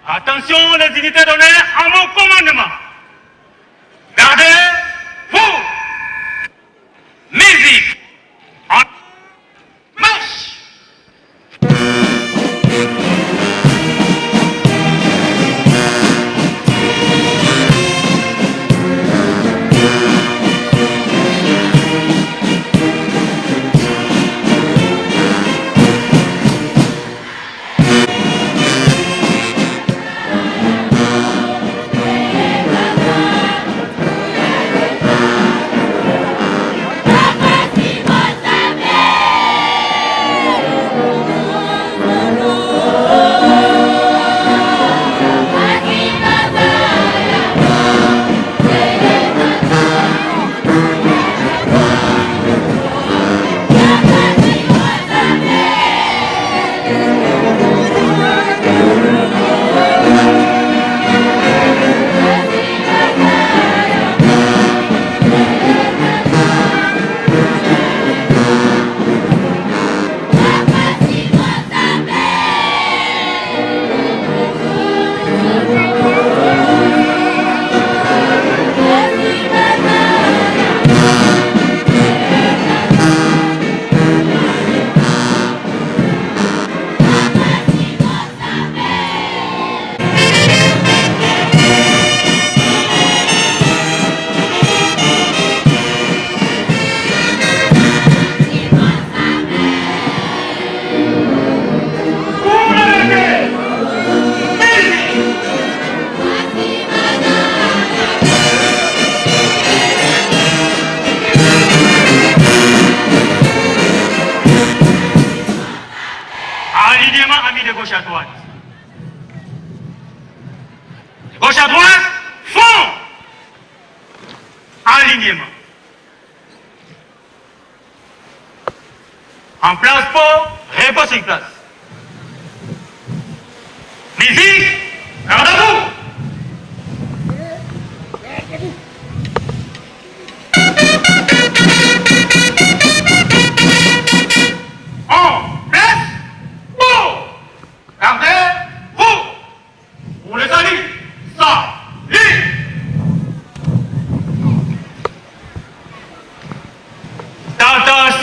Attention les unités d'honneur à mon commandement. Gardez, vous, musique, en marche. Alignement ami de gauche à droite. De gauche à droite, fond. Alignement. En place pour, repos sur place. Musique, gardez-vous.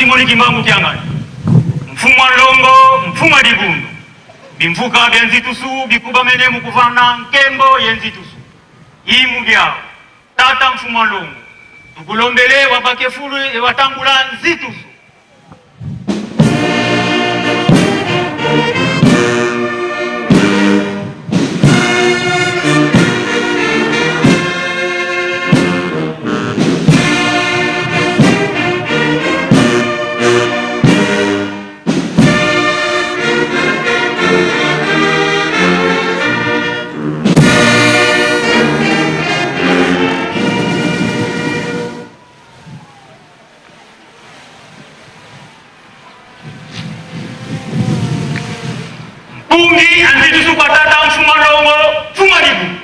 Simoni Kimbangu Kiangani mfumwa longo mfumwa digundu bimfuka byenzitusu bikuba mene mukuvana nkembo yenzitusu imu byao tata mfumwa longo tukulombele wabake fulu watangula nzitusu Bumi anzitusu kwa tata mfumwa longo mfumwa digundu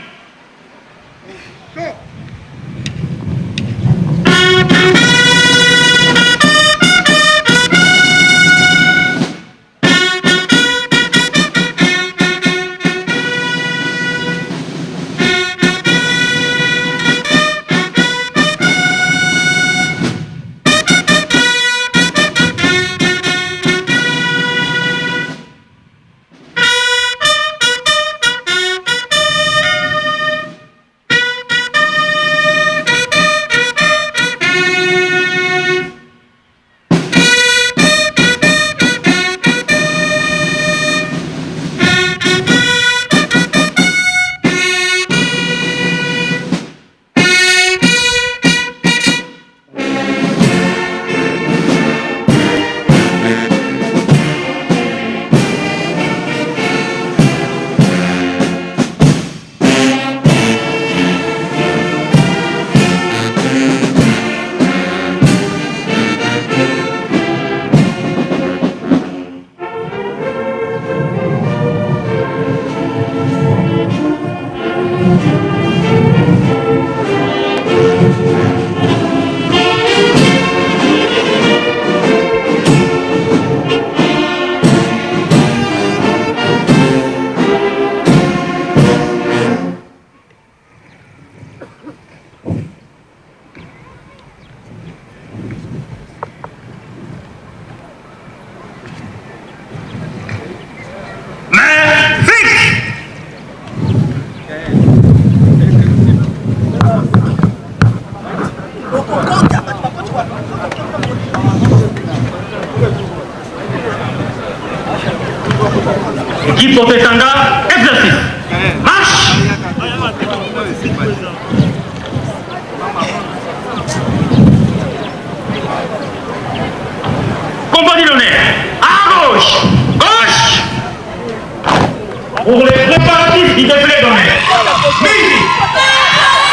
Équipe Opetanga, exercice. Marche. Compagnie d'honneur. À gauche. Gauche. Pour les préparatifs du défilé d'honneur. Musique.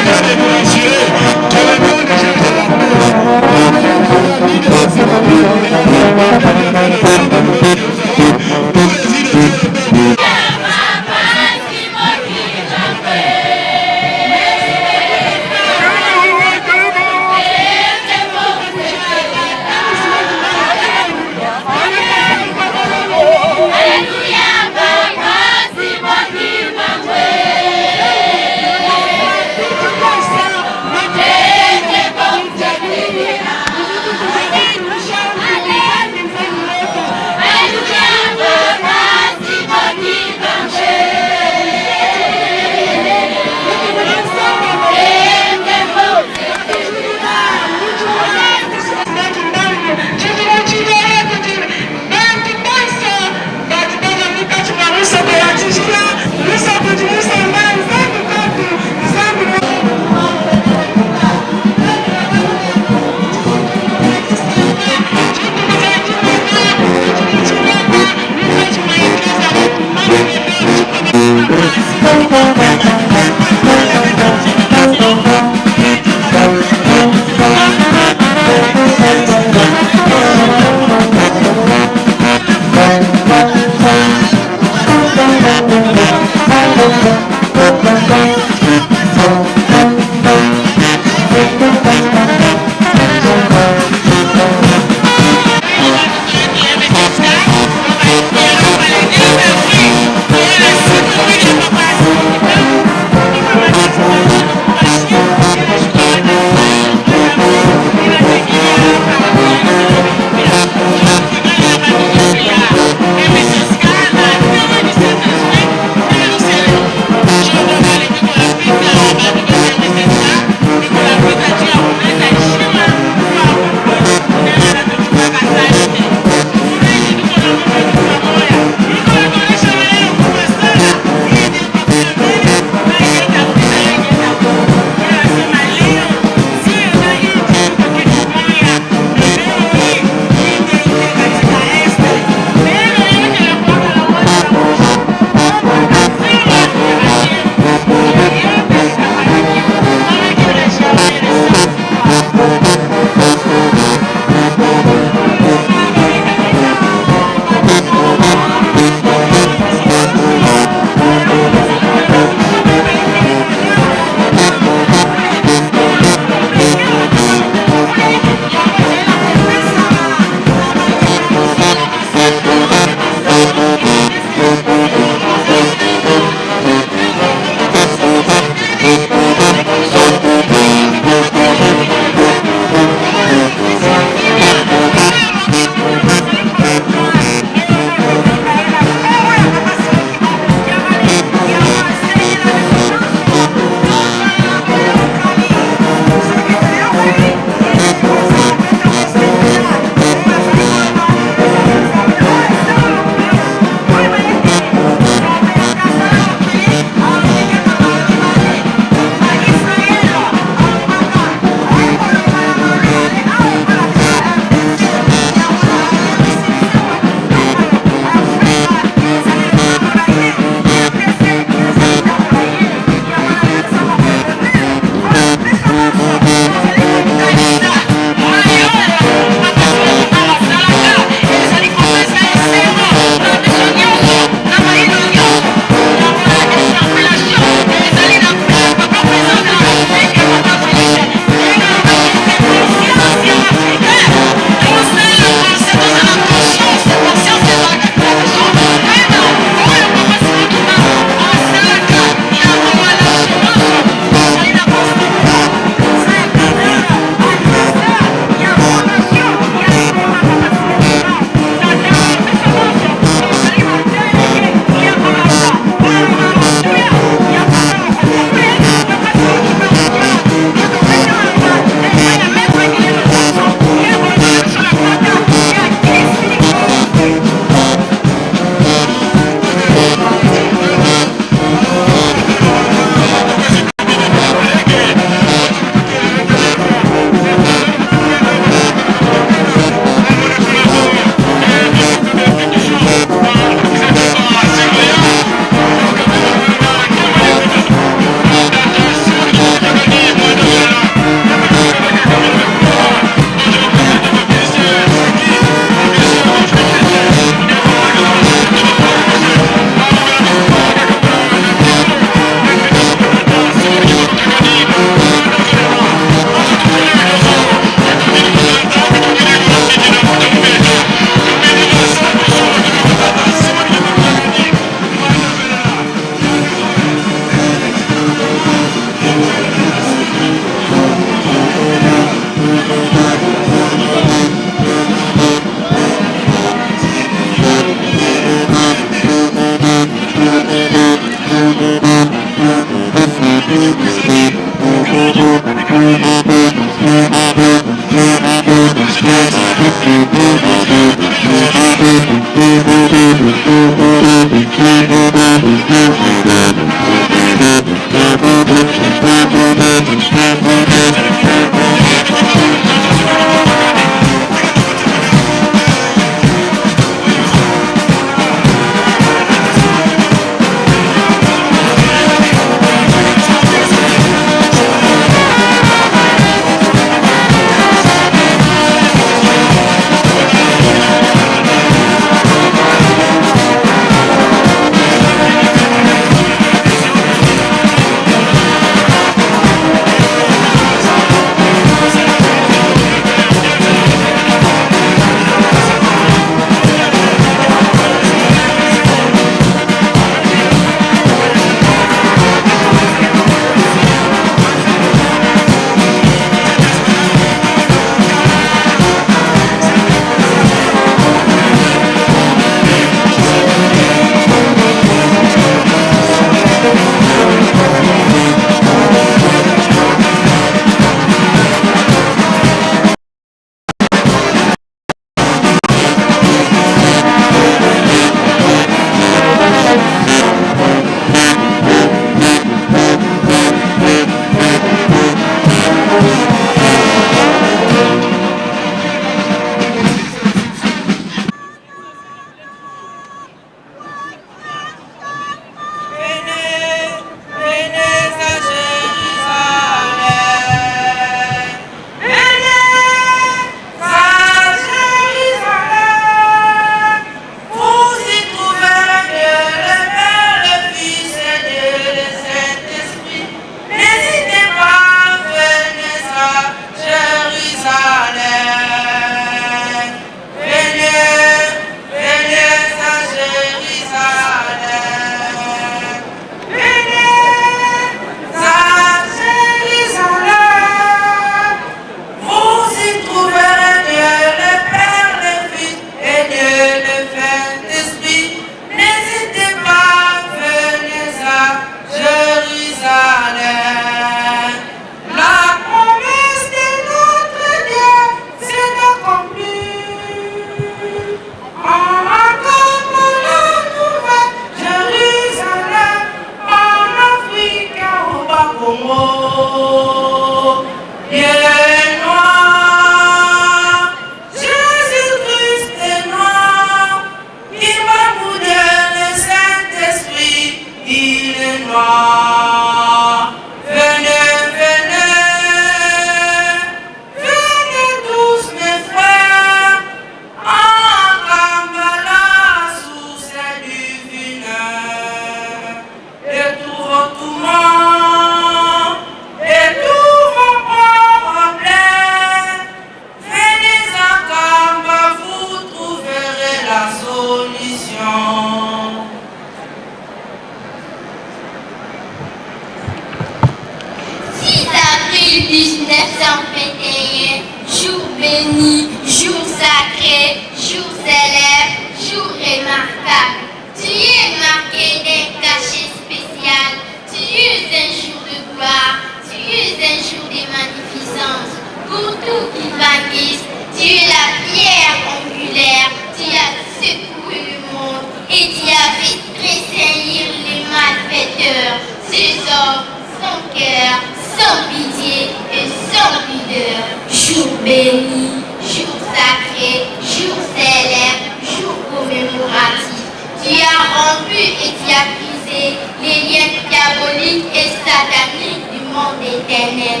1921, jour béni, jour sacré, jour célèbre, jour remarquable. Tu es marqué d'un cachet spécial, tu es un jour de gloire, tu es un jour de magnificence. Pour tout Kivanguiste, tu es la pierre angulaire, tu as secoué le monde et tu as fait tressaillir les malfaiteurs, ces hommes sans cœur, sans pitié et sans pudeur. Jour béni, jour sacré, jour célèbre, jour commémoratif. Tu as rompu et tu as brisé les liens diaboliques et sataniques du monde éternel.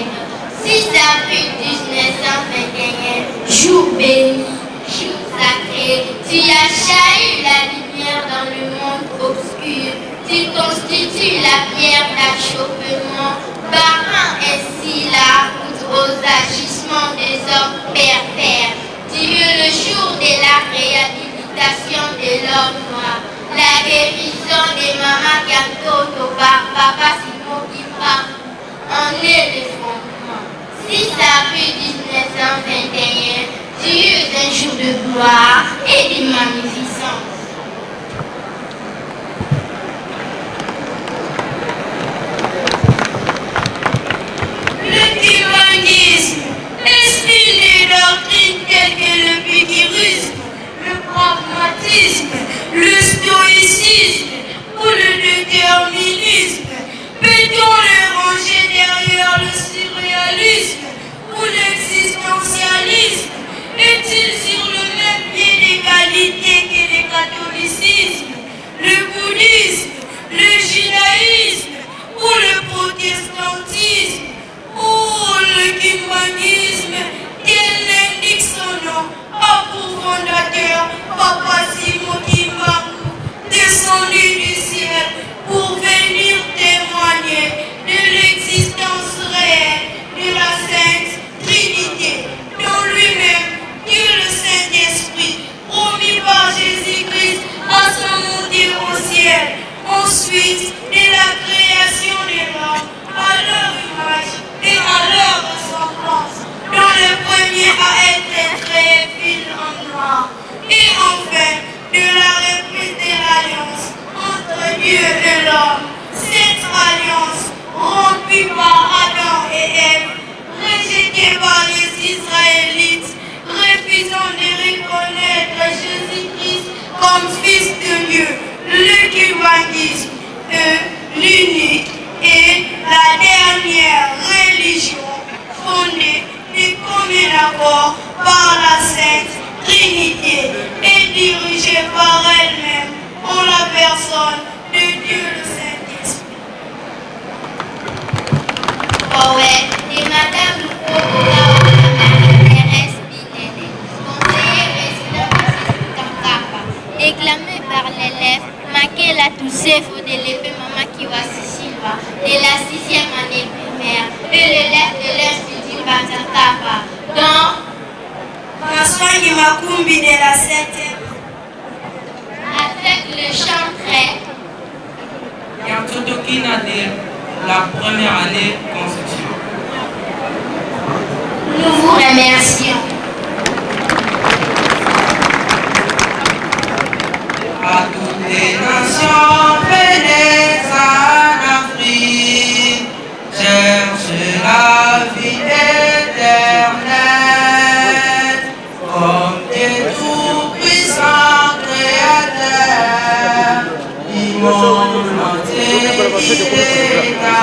6 avril 1921, jour béni, jour sacré, tu as jailli la lumière dans le monde obscur. Tu constitues la pierre d'achoppement, barrant ainsi la route aux agissements des hommes pervers. Tu es le jour de la réhabilitation de l'homme noir, la guérison des mamans Gantoto par Papa Simon Kifra en est le fondement. 6 avril 1921, tu es un jour de gloire et de magnificence. Le kivanguisme, est-il des doctrines telles que le pikirisme, le pragmatisme, le stoïcisme ou le déterminisme? Peut-on le ranger derrière le surréalisme ou l'existentialisme? Est-il sur le même pied d'égalité que le catholicisme, le bouddhisme, le judaïsme ou le protestantisme? Oh, le kivanisme, tel l'indique son nom, a pour fondateur Papa Simon Kimbangu, descendu du ciel pour venir témoigner de l'existence réelle de la Sainte Trinité, dont lui-même, Dieu le Saint-Esprit, promis par Jésus-Christ à son montée au ciel. Ensuite, de la création de l'homme à leur image et à leur ressemblance, dont le premier à être créé fil en noir. Et enfin, de la reprise de l'alliance entre Dieu et l'homme. Cette alliance, rompue par Adam et Ève, rejetée par les Israélites, refusant de reconnaître Jésus-Christ comme Fils de Dieu, le kivanguisme, l'unique et la dernière religion fondée du commun accord par la Sainte Trinité et dirigée par elle-même en la personne de Dieu le Saint-Esprit. Poète et Madame Marie-Thérèse Binene, conseiller résident de Kankapa, déclamé par l'élève Makela Toussefo de l'épée Mama Kiwasi Silva de la 6e année primaire et l'élève de l'Institut Bantakapa, dont François Nimakumbi de la 7e. avec le chant très Yantotokina de la première année conception. nous vous remercions. À toutes les nations, venez en Afrique, cherchez la vie éternelle, comme Dieu tout-puissant créateur, du monde entier, il est en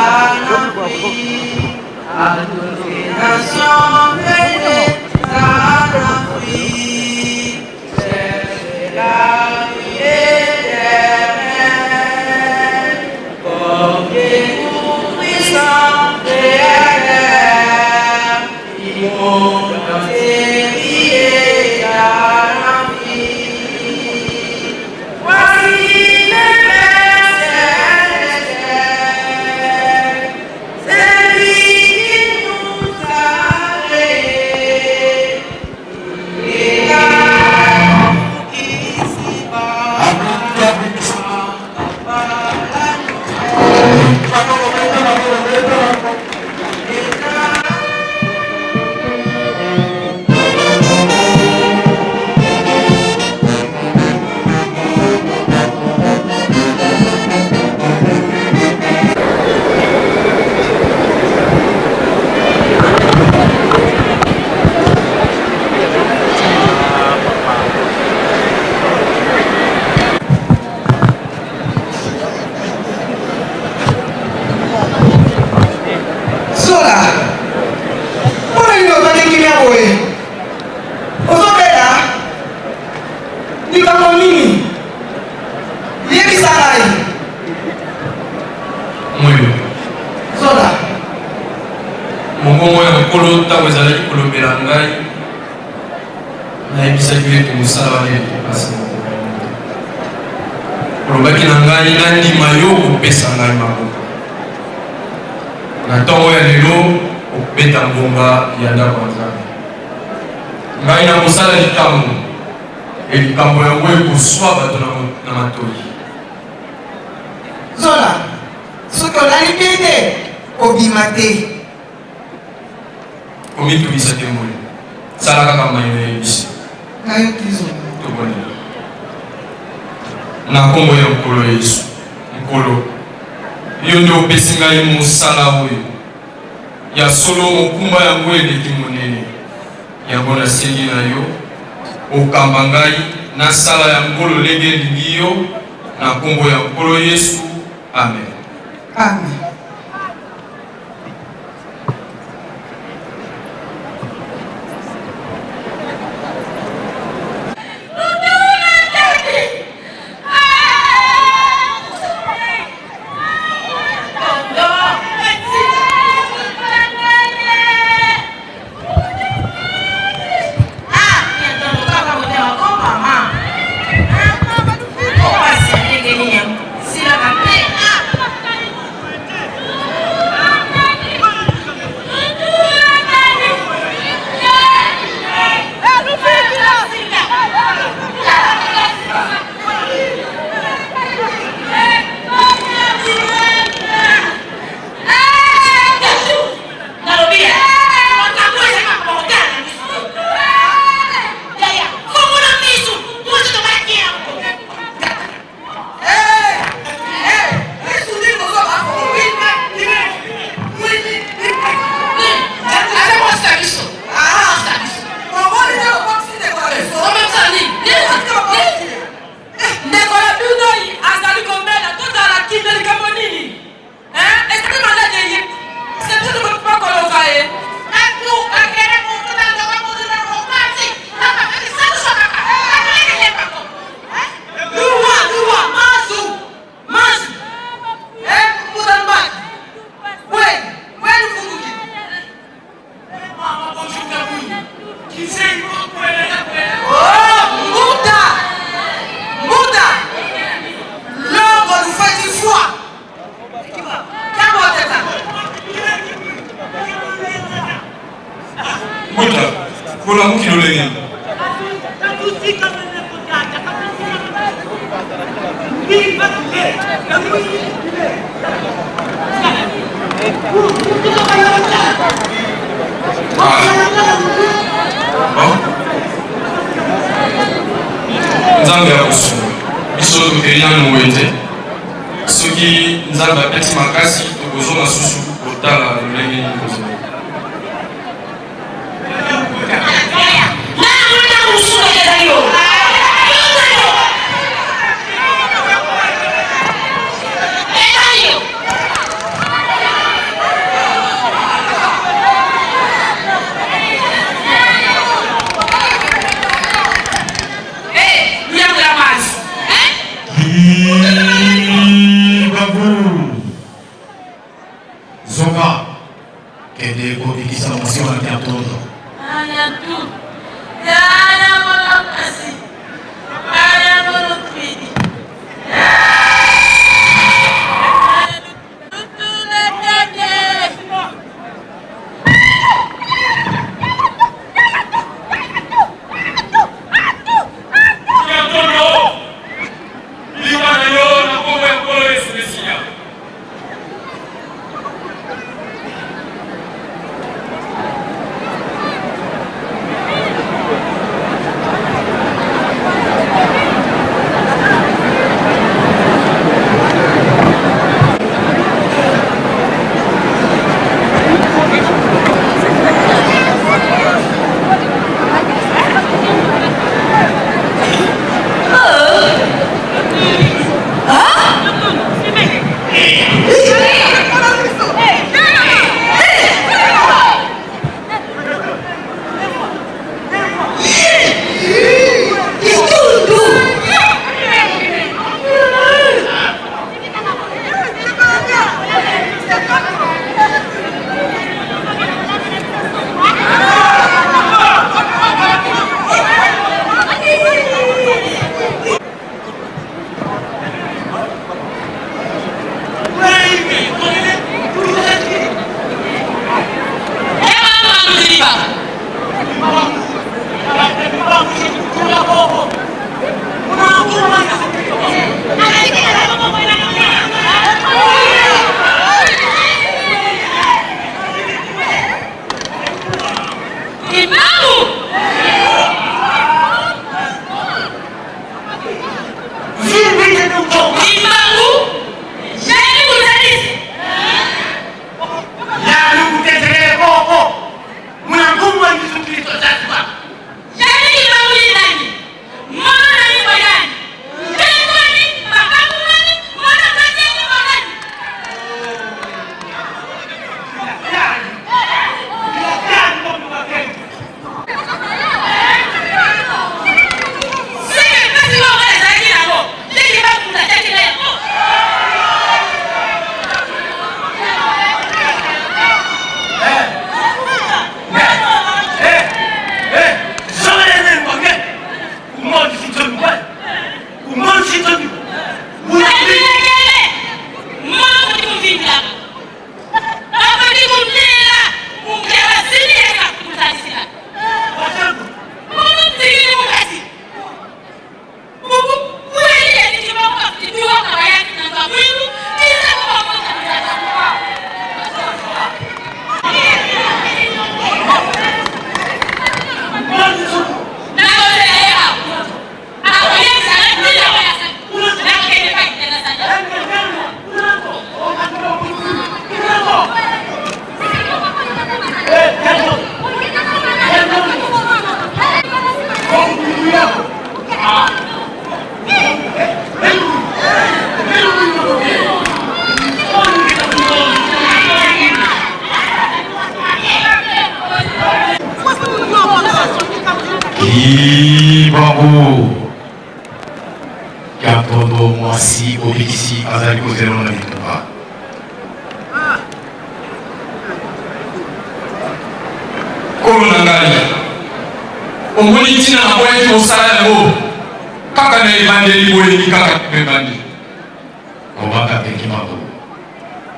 Afrique. À toutes les nations, venez en Afrique, cherchez la vie éternelle, comme Dieu tout-puissant créateur, du monde entier, il est en Afrique. Voici le Père céleste, c'est lui qui nous a créés. Il est là, ici-bas, par la nouvelle. nkolo ntango ezalaki kolobela ngai nayebisaki ete mosala wana epasi olobaki na ngai nandima yo kopesa ngai maboko na ntongo ya lelo okobeta ngonga ya ndako ya nzambe ngai na kosala likambo likambo yango ekoswa bato na matoi Zola soki olali mpe te obima te komitubisa te moi sala kaka mai nayebisi nayoki Zola tobonela na nkombo ya nkolo Yesu nkolo yo nde opesi ngai mosala oyo ya solo mokumba yango eleki monene yango nasengi na yo okamba ngai nasala yango lolenge elingi yo na nkombo ya nkolo Yesu amen amen. nzambe akosunga biso tokeyana mowenze soki nzambe apesi makasi tokozonga susu kotala lolenge nini kozala Ibango Katondo Mwasi Obikisi Azali Kozero na Bitumba Kolo Nangali Omoni tina na pointi osala yango Kaka na ebandeli boyeli kaka ebandeli Kobaka peki mabo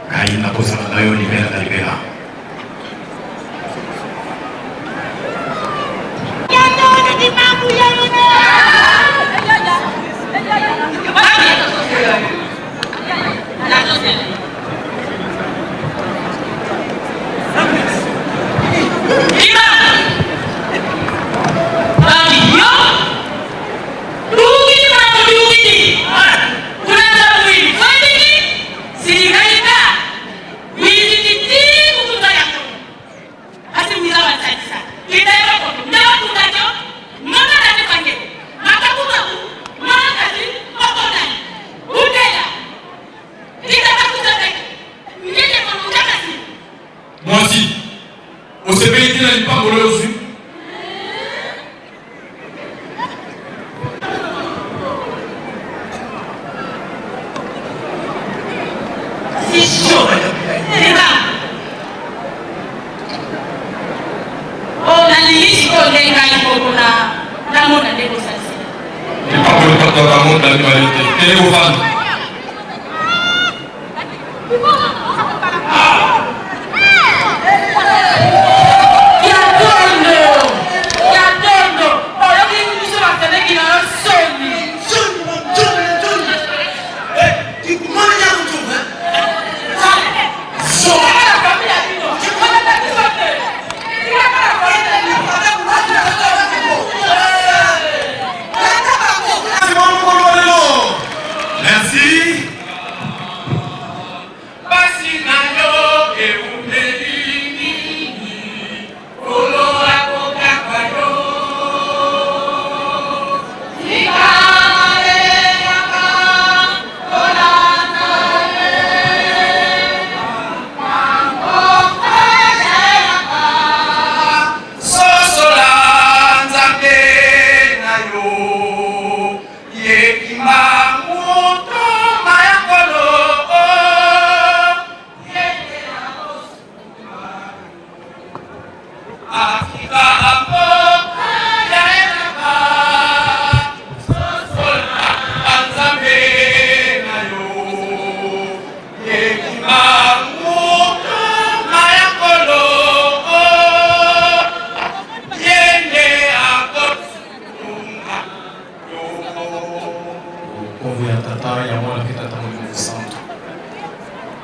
Kai na kozala na yo libera na libera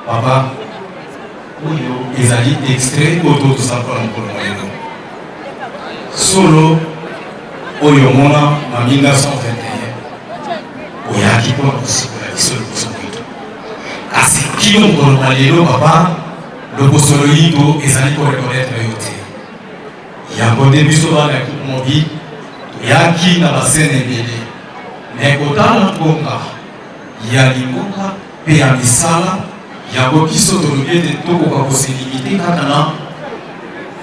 Papa, ils allaient extrait autour de ça pour le solo, Oyomona, en 1921, Oyaki pour la biso lokoso moyindo kasi kino mokolo na lelo papa lokoso loyindo ezali korekonetre yo te yango nde biso bana ya groupe mobile toyaki na basene ebele me kotala ngonga ya lingonga mpe ya misala yango biso tolobi ete tokoka koselimite kaka na